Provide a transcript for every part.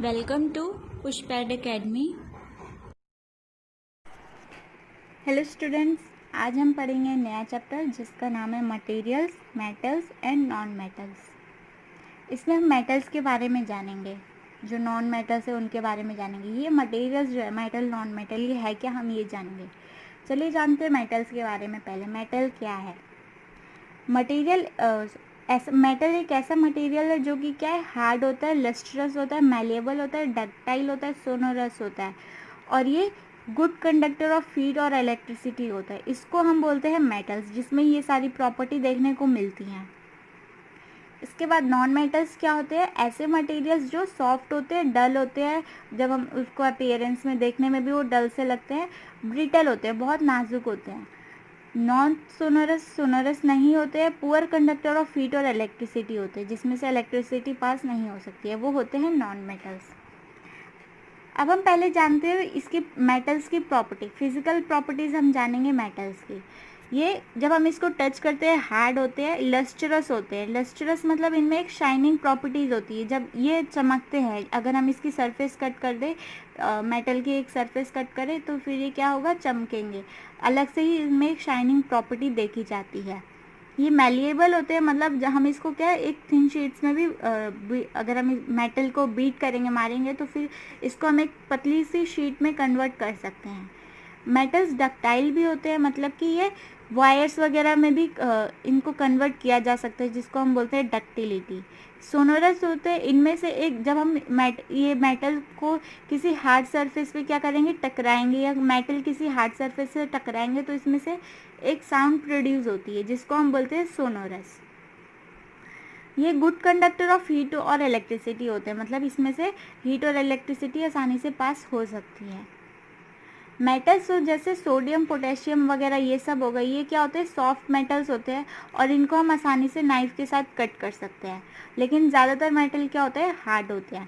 Welcome to Pushpad Academy. Hello students, आज हम पढ़ेंगे नया चैप्टर जिसका नाम है materials, metals and non metals. इसमें हम मेटल्स के बारे में जानेंगे, जो नॉन मेटल्स है उनके बारे में जानेंगे। ये मटेरियल्स जो है, मेटल नॉन मेटल, ये है क्या, हम ये जानेंगे। चलिए जानते हैं मेटल्स के बारे में। पहले मेटल क्या है। मटेरियल मेटल एक ऐसा मटेरियल है जो कि क्या है, हार्ड होता है, लस्ट्रस होता है, मैलेबल होता है, डक्टाइल होता है, सोनोरस होता है, और ये गुड कंडक्टर ऑफ हीट और इलेक्ट्रिसिटी होता है। इसको हम बोलते हैं मेटल्स, जिसमें ये सारी प्रॉपर्टी देखने को मिलती हैं। इसके बाद नॉन मेटल्स क्या होते हैं, ऐसे मटेरियल्स जो सॉफ्ट होते हैं, डल होते हैं, जब हम उसको अपीयरेंस में देखने में भी वो डल से लगते हैं, ब्रिटल होते हैं, बहुत नाजुक होते हैं। नॉन सोनोरस, सोनोरस नहीं होते हैं, पुअर कंडक्टर ऑफ हीट और इलेक्ट्रिसिटी होते हैं, जिसमें से इलेक्ट्रिसिटी पास नहीं हो सकती है, वो होते हैं नॉन मेटल्स। अब हम पहले जानते हैं इसकी मेटल्स की प्रॉपर्टी, फिजिकल प्रॉपर्टीज हम जानेंगे मेटल्स की। ये जब हम इसको टच करते हैं हार्ड होते हैं, लस्ट्रस होते हैं। लस्ट्रस मतलब इनमें एक शाइनिंग प्रॉपर्टीज होती है, जब ये चमकते हैं। अगर हम इसकी सरफेस कट कर दें, मेटल की एक सरफेस कट करें, तो फिर ये क्या होगा, चमकेंगे। अलग से ही इनमें एक शाइनिंग प्रॉपर्टी देखी जाती है। ये मैलिएबल होते हैं, मतलब हम इसको क्या है, एक थिन शीट्स में भी अगर हम मेटल को बीट करेंगे, मारेंगे, तो फिर इसको हम एक पतली सी शीट में कन्वर्ट कर सकते हैं। मेटल्स डक्टाइल भी होते हैं, मतलब कि ये वायर्स वगैरह में भी इनको कन्वर्ट किया जा सकता है, जिसको हम बोलते हैं डक्टिलिटी। सोनोरस होते हैं, इनमें से एक, जब हम ये मेटल को किसी हार्ड सरफेस पे क्या करेंगे, टकराएंगे, या मेटल किसी हार्ड सरफेस से टकराएंगे, तो इसमें से एक साउंड प्रोड्यूस होती है, जिसको हम बोलते हैं सोनोरस। ये गुड कंडक्टर ऑफ हीट और इलेक्ट्रिसिटी होते हैं, मतलब इसमें से हीट और इलेक्ट्रिसिटी आसानी से पास हो सकती है। मेटल्स जैसे सोडियम, पोटेशियम वगैरह, ये सब हो गए, ये क्या होते हैं, सॉफ्ट मेटल्स होते हैं, और इनको हम आसानी से नाइफ के साथ कट कर सकते हैं। लेकिन ज़्यादातर मेटल क्या होते हैं, हार्ड होते हैं।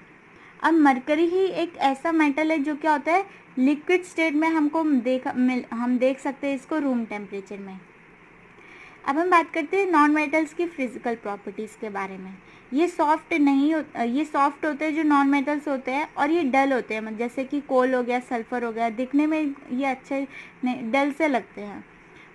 अब मरकरी ही एक ऐसा मेटल है जो क्या होता है, लिक्विड स्टेट में हम देख सकते हैं इसको रूम टेम्परेचर में। अब हम बात करते हैं नॉन मेटल्स की फिजिकल प्रॉपर्टीज़ के बारे में। ये सॉफ्ट होते हैं जो नॉन मेटल्स होते हैं, और ये डल होते हैं, जैसे कि कोल हो गया, सल्फर हो गया, दिखने में ये अच्छे डल से लगते हैं।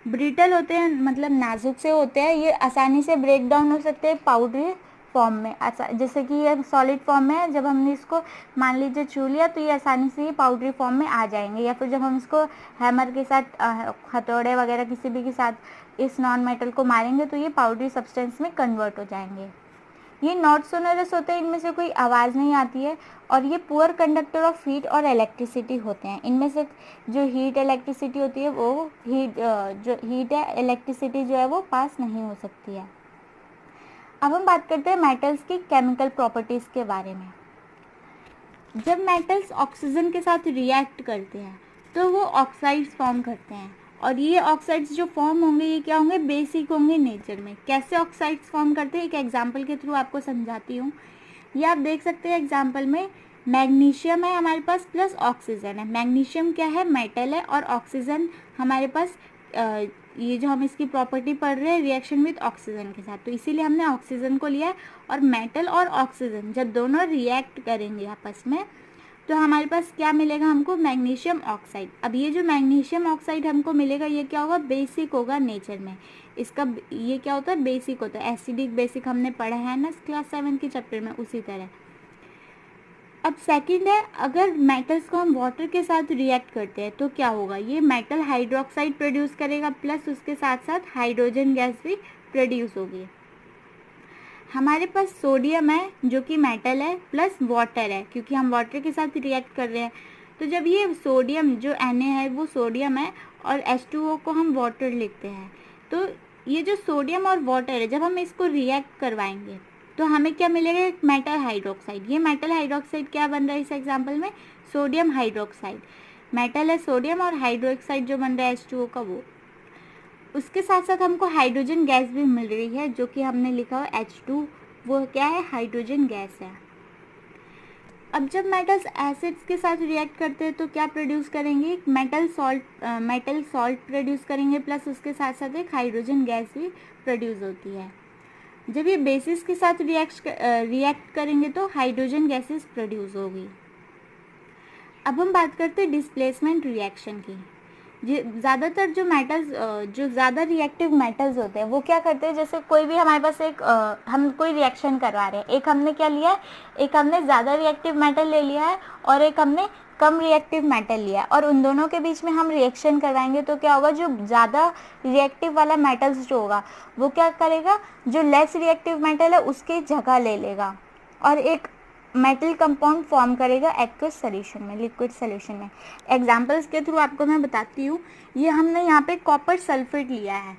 ब्रिटल होते हैं, मतलब नाजुक से होते हैं, ये आसानी से ब्रेक डाउन हो सकते हैं पाउडरी फॉर्म में। जैसे कि ये सॉलिड फॉर्म में है, जब हमने इसको मान लीजिए छू लिया, तो ये आसानी से ये पाउडरी फॉर्म में आ जाएंगे, या फिर जब हम इसको हैमर के साथ, हथौड़े वगैरह किसी भी के साथ इस नॉन मेटल को मारेंगे, तो ये पाउडरी सब्सटेंस में कन्वर्ट हो जाएंगे। ये नॉट सोनोरस होते हैं, इनमें से कोई आवाज़ नहीं आती है, और ये पुअर कंडक्टर ऑफ हीट और इलेक्ट्रिसिटी होते हैं। इनमें से जो हीट इलेक्ट्रिसिटी होती है, वो जो हीट है, इलेक्ट्रिसिटी जो है वो पास नहीं हो सकती है। अब हम बात करते हैं मेटल्स की केमिकल प्रॉपर्टीज़ के बारे में। जब मेटल्स ऑक्सीजन के साथ रिएक्ट करते हैं, तो वो ऑक्साइड्स फॉर्म करते हैं, और ये ऑक्साइड्स जो फॉर्म होंगे, ये क्या होंगे, बेसिक होंगे नेचर में। कैसे ऑक्साइड्स फॉर्म करते हैं, एक एग्जांपल के थ्रू आपको समझाती हूँ। ये आप देख सकते हैं एग्जांपल में, मैग्नीशियम है हमारे पास प्लस ऑक्सीजन है। मैग्नीशियम क्या है, मेटल है, और ऑक्सीजन हमारे पास ये जो हम इसकी प्रॉपर्टी पढ़ रहे हैं, रिएक्शन विद ऑक्सीजन के साथ, तो इसीलिए हमने ऑक्सीजन को लिया है। और मेटल और ऑक्सीजन जब दोनों रिएक्ट करेंगे आपस में, तो हमारे पास क्या मिलेगा हमको, मैग्नीशियम ऑक्साइड। अब ये जो मैग्नीशियम ऑक्साइड हमको मिलेगा, ये क्या होगा, बेसिक होगा नेचर में। इसका ये क्या होता है, बेसिक होता है। एसिडिक बेसिक हमने पढ़ा है ना क्लास 7 के चैप्टर में, उसी तरह। अब सेकंड है, अगर मेटल्स को हम वाटर के साथ रिएक्ट करते हैं, तो क्या होगा, ये मेटल हाइड्रोक्साइड प्रोड्यूस करेगा, प्लस उसके साथ साथ हाइड्रोजन गैस भी प्रोड्यूस होगी। हमारे पास सोडियम है जो कि मेटल है, प्लस वाटर है, क्योंकि हम वाटर के साथ रिएक्ट कर रहे हैं। तो जब ये सोडियम जो Na है वो सोडियम है, और H2O को हम वाटर लिखते हैं, तो ये जो सोडियम और वाटर है, जब हम इसको रिएक्ट करवाएंगे, तो हमें क्या मिलेगा, एक मेटल हाइड्रोक्साइड। ये मेटल हाइड्रोक्साइड क्या बन रहा है इस एग्जाम्पल में, सोडियम हाइड्रोक्साइड। मेटल है सोडियम, और हाइड्रोक्साइड जो बन रहा है H2O का, वो। उसके साथ साथ हमको हाइड्रोजन गैस भी मिल रही है, जो कि हमने लिखा हुआ H2, वो क्या है, हाइड्रोजन गैस है। अब जब मेटल्स एसिड्स के साथ रिएक्ट करते हैं, तो क्या प्रोड्यूस करेंगे, मेटल सॉल्ट प्रोड्यूस करेंगे, प्लस उसके साथ साथ एक हाइड्रोजन गैस भी प्रोड्यूस होती है। जब ये बेसिस के साथ रिएक्ट करेंगे तो हाइड्रोजन गैसेस प्रोड्यूस होगी। अब हम बात करते हैं डिस्प्लेसमेंट रिएक्शन की। ज़्यादातर जो मेटल्स जो ज़्यादा रिएक्टिव मेटल्स होते हैं वो क्या करते हैं, जैसे कोई भी हमारे पास हम कोई रिएक्शन करवा रहे हैं, एक हमने क्या लिया है, एक हमने ज़्यादा रिएक्टिव मेटल ले लिया है और एक हमने कम रिएक्टिव मेटल लिया है, और उन दोनों के बीच में हम रिएक्शन करवाएंगे तो क्या होगा, जो ज़्यादा रिएक्टिव वाला मेटल्स जो होगा वो क्या करेगा, जो लेस रिएक्टिव मेटल है उसकी जगह ले लेगा और एक मेटल कंपाउंड फॉर्म करेगा एक्वस सोल्यूशन में, लिक्विड सोल्यूशन में। एग्जांपल्स के थ्रू आपको मैं बताती हूँ। ये हमने यहाँ पे कॉपर सल्फेट लिया है,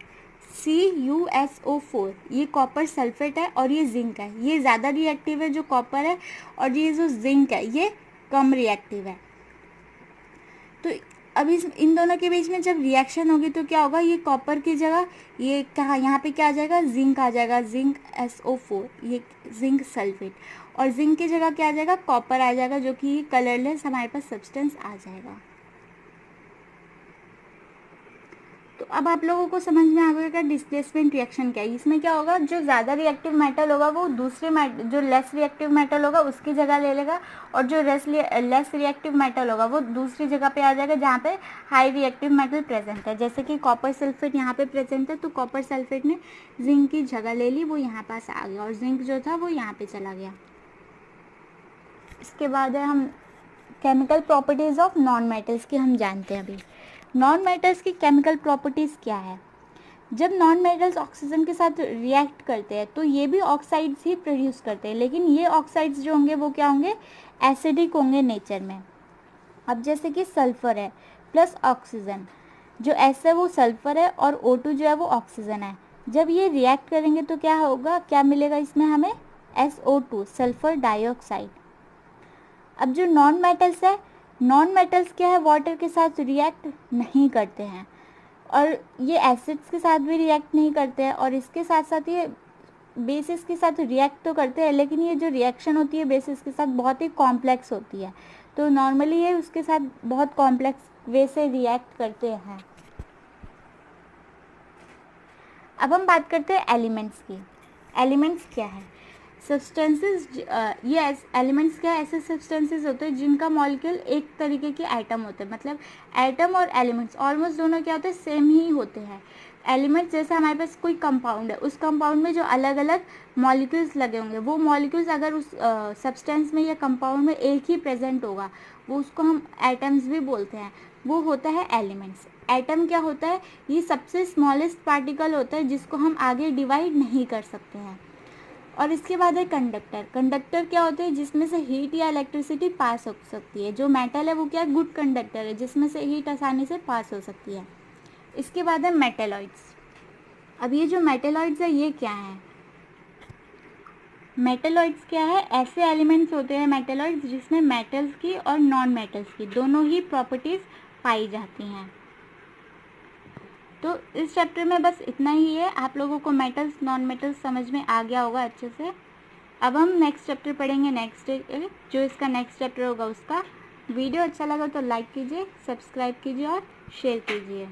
CuSO4, ये कॉपर सल्फेट है और ये जिंक है। ये ज़्यादा रिएक्टिव है जो कॉपर है, और ये जो जिंक है ये कम रिएक्टिव है। तो अब इन दोनों के बीच में जब रिएक्शन होगी तो क्या होगा, ये कॉपर की जगह ये कहाँ, यहाँ पे क्या आ जाएगा, जिंक आ जाएगा, जिंक SO4, ये जिंक सल्फेट, और जिंक की जगह क्या आ जाएगा, कॉपर आ जाएगा, जो कि कलरलेस हमारे पास सब्सटेंस आ जाएगा। तो अब आप लोगों को समझ में आ गया डिस्प्लेसमेंट रिएक्शन क्या है। इसमें क्या होगा, जो ज़्यादा रिएक्टिव मेटल होगा वो जो लेस रिएक्टिव मेटल होगा उसकी जगह ले लेगा, और जो लेस रिएक्टिव मेटल होगा वो दूसरी जगह पे आ जाएगा जहाँ पे हाई रिएक्टिव मेटल प्रेजेंट है। जैसे कि कॉपर सल्फेट यहाँ पे प्रेजेंट है, तो कॉपर सल्फेट ने जिंक की जगह ले ली, वो यहाँ पास आ गया, और जिंक जो था वो यहाँ पे चला गया। इसके बाद है हम chemical properties of non metals की हम जानते हैं। अभी नॉन मेटल्स की केमिकल प्रॉपर्टीज़ क्या है। जब नॉन मेटल्स ऑक्सीजन के साथ रिएक्ट करते हैं तो ये भी ऑक्साइड्स ही प्रोड्यूस करते हैं, लेकिन ये ऑक्साइड्स जो होंगे वो क्या होंगे, एसिडिक होंगे नेचर में। अब जैसे कि सल्फर है प्लस ऑक्सीजन, जो S है वो सल्फर है और O2 जो है वो ऑक्सीजन है। जब ये रिएक्ट करेंगे तो क्या होगा, क्या मिलेगा इसमें हमें, SO2, सल्फर डाइऑक्साइड। अब जो नॉन मेटल्स है, नॉन मेटल्स क्या है, वाटर के साथ रिएक्ट नहीं करते हैं, और ये एसिड्स के साथ भी रिएक्ट नहीं करते हैं, और इसके साथ साथ ये बेसिस के साथ रिएक्ट तो करते हैं, लेकिन ये जो रिएक्शन होती है बेसिस के साथ बहुत ही कॉम्प्लेक्स होती है, तो नॉर्मली ये उसके साथ बहुत कॉम्प्लेक्स वे से रिएक्ट करते हैं। अब हम बात करते हैं एलिमेंट्स की। एलिमेंट्स क्या है, सब्सटेंसेस, ये एलिमेंट्स क्या है, ऐसे सब्सटेंसेस होते हैं जिनका मॉलिक्यूल एक तरीके के एटम होते हैं, मतलब एटम और एलिमेंट्स ऑलमोस्ट दोनों क्या होते हैं, सेम ही होते हैं। एलिमेंट्स जैसे हमारे पास कोई कंपाउंड है, उस कंपाउंड में जो अलग अलग मॉलिक्यूल्स लगे होंगे, वो मॉलिक्यूल्स अगर उस सब्सटेंस में या कंपाउंड में एक ही प्रेजेंट होगा, वो उसको हम एटम्स भी बोलते हैं, वो होता है एलिमेंट्स। एटम क्या होता है, ये सबसे स्मॉलेस्ट पार्टिकल होता है जिसको हम आगे डिवाइड नहीं कर सकते हैं। और इसके बाद है कंडक्टर। कंडक्टर क्या होते हैं, जिसमें से हीट या इलेक्ट्रिसिटी पास हो सकती है। जो मेटल है वो क्या है, गुड कंडक्टर है, जिसमें से हीट आसानी से पास हो सकती है। इसके बाद है मेटेलॉइड्स। अब ये जो मेटेलॉइड्स है ये क्या है, मेटेलॉइड्स क्या है, ऐसे एलिमेंट्स होते हैं मेटेलॉइड्स जिसमें मेटल्स की और नॉन मेटल्स की दोनों ही प्रॉपर्टीज पाई जाती हैं। तो इस चैप्टर में बस इतना ही है। आप लोगों को मेटल्स नॉन मेटल्स समझ में आ गया होगा अच्छे से। अब हम नेक्स्ट चैप्टर पढ़ेंगे नेक्स्ट डे, जो इसका नेक्स्ट चैप्टर होगा उसका। वीडियो अच्छा लगा तो लाइक कीजिए, सब्सक्राइब कीजिए और शेयर कीजिए।